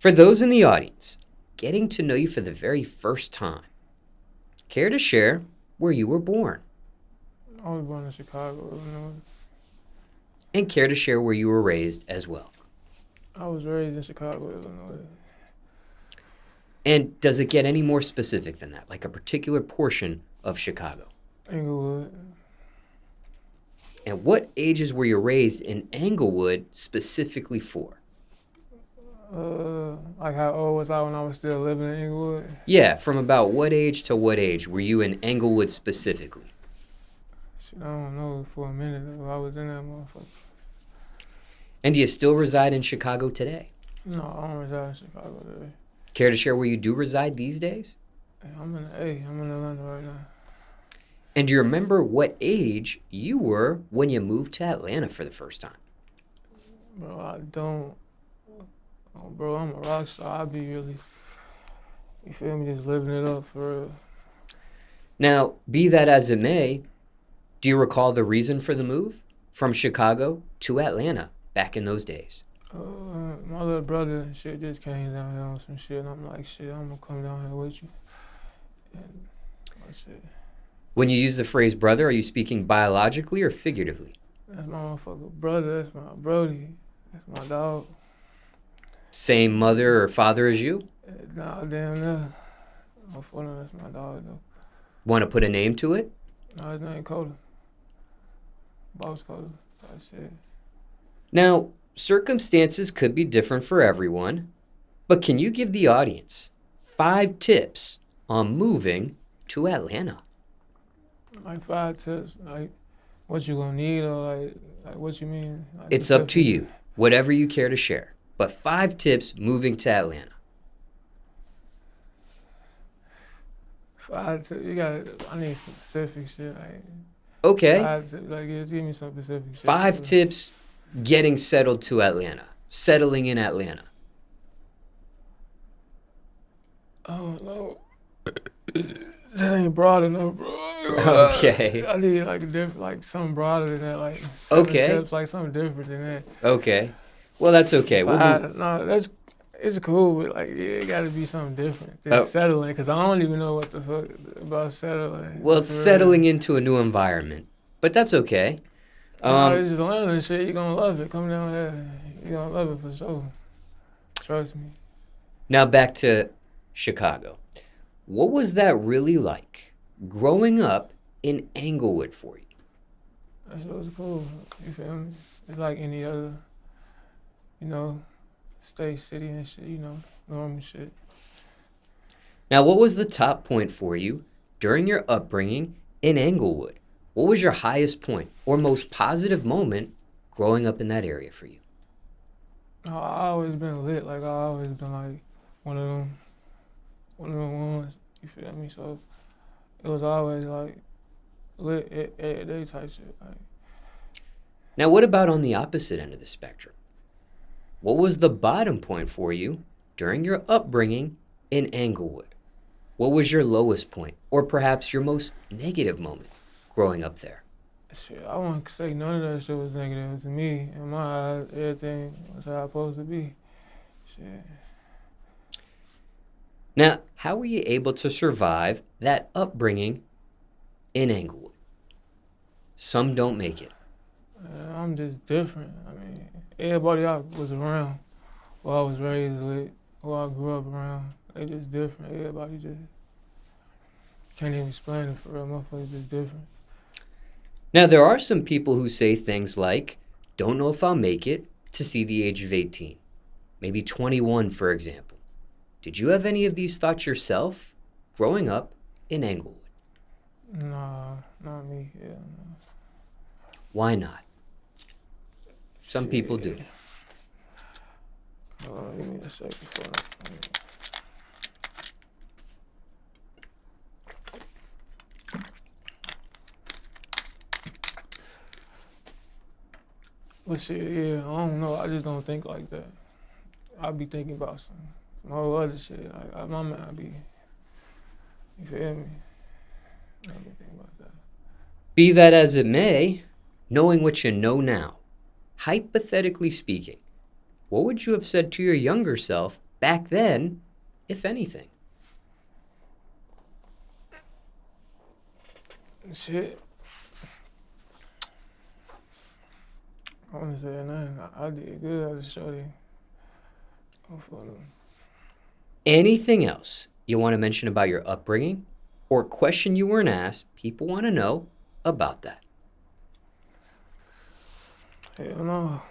For those in the audience, getting to know you for the very first time, care to share where you were born? I was born in Chicago, Illinois. And care to share where you were raised as well? I was raised in Chicago, Illinois. And does it get any more specific than that, like a particular portion of Chicago? Englewood. And what ages were you raised in Englewood specifically for? Like how old was I when I was still living in Englewood? Yeah, from about what age to what age were you in Englewood specifically? Shit, I don't know. For a minute, I was in that motherfucker. And do you still reside in Chicago today? No, I don't reside in Chicago today. Care to share where you do reside these days? I'm in Atlanta right now. And do you remember what age you were when you moved to Atlanta for the first time? Bro, I don't. Oh, bro, I'm a rock star. I be really, you feel me, just living it up for real. Now, be that as it may, do you recall the reason for the move from Chicago to Atlanta back in those days? My little brother and shit just came down here on some shit, and I'm like, shit, I'm gonna come down here with you. And that's it. When you use the phrase brother, are you speaking biologically or figuratively? That's my motherfucker brother, that's my brody, that's my dog. Same mother or father as you? Nah, damn no. Motherfucker, that's my dog though. Want to put a name to it? Nah, his name Coda. Boss Coda, type shit. Now, circumstances could be different for everyone, but can you give the audience 5 tips on moving to Atlanta? Like 5 tips, like what you gonna need or like what you mean? Like It's up to you, whatever you care to share. But 5 tips moving to Atlanta. 5 tips, I need some specific shit. Like, Okay. 5 tips, like, just give me some specific shit. 5 tips getting settled to Atlanta, settling in Atlanta. I don't know. That ain't broad enough, bro. Okay. I need like a different, like something broader than that, like 7 Okay. tips, like something different than that. Okay. Well, that's okay. We'll move. No, it's cool, but like it gotta be something different than settling, because I don't even know what the fuck about settling. Well, settling into a new environment, but that's okay. It's just Atlanta and shit. You're gonna love it. Come down here. You're gonna love it for sure. Trust me. Now back to Chicago. What was that really like growing up in Englewood for you? That shit was cool. You feel me? It's like any other, state, city and shit, normal shit. Now, what was the top point for you during your upbringing in Englewood? What was your highest point or most positive moment growing up in that area for you? I always been lit. Like I always been like one of them ones. You feel me? So it was always like lit every day type shit. Like. Now, what about on the opposite end of the spectrum? What was the bottom point for you during your upbringing in Englewood? What was your lowest point or perhaps your most negative moment growing up there? Shit, I won't say none of that shit was negative to me. In my eyes, everything was how it's supposed to be. Shit. Now, how were you able to survive that upbringing in Englewood? Some don't make it. I'm just different. I mean, everybody I was around, who I was raised with, who I grew up around, they just different. Everybody just can't even explain it for real. Motherfuckers just different. Now, there are some people who say things like, don't know if I'll make it to see the age of 18. Maybe 21, for example. Did you have any of these thoughts yourself growing up in Englewood? Nah, not me. Yeah, no. Why not? Some people do. Give me a second for it. But shit, yeah, I don't know. I just don't think like that. I be thinking about some whole other shit. Like my mind be, you feel me? I be thinking about that. Be that as it may, knowing what you know now, hypothetically speaking, what would you have said to your younger self back then, if anything? Shit. I want to say nothing. I did good as a shorty. Anything else you want to mention about your upbringing or question you weren't asked? People want to know about that. Hell no.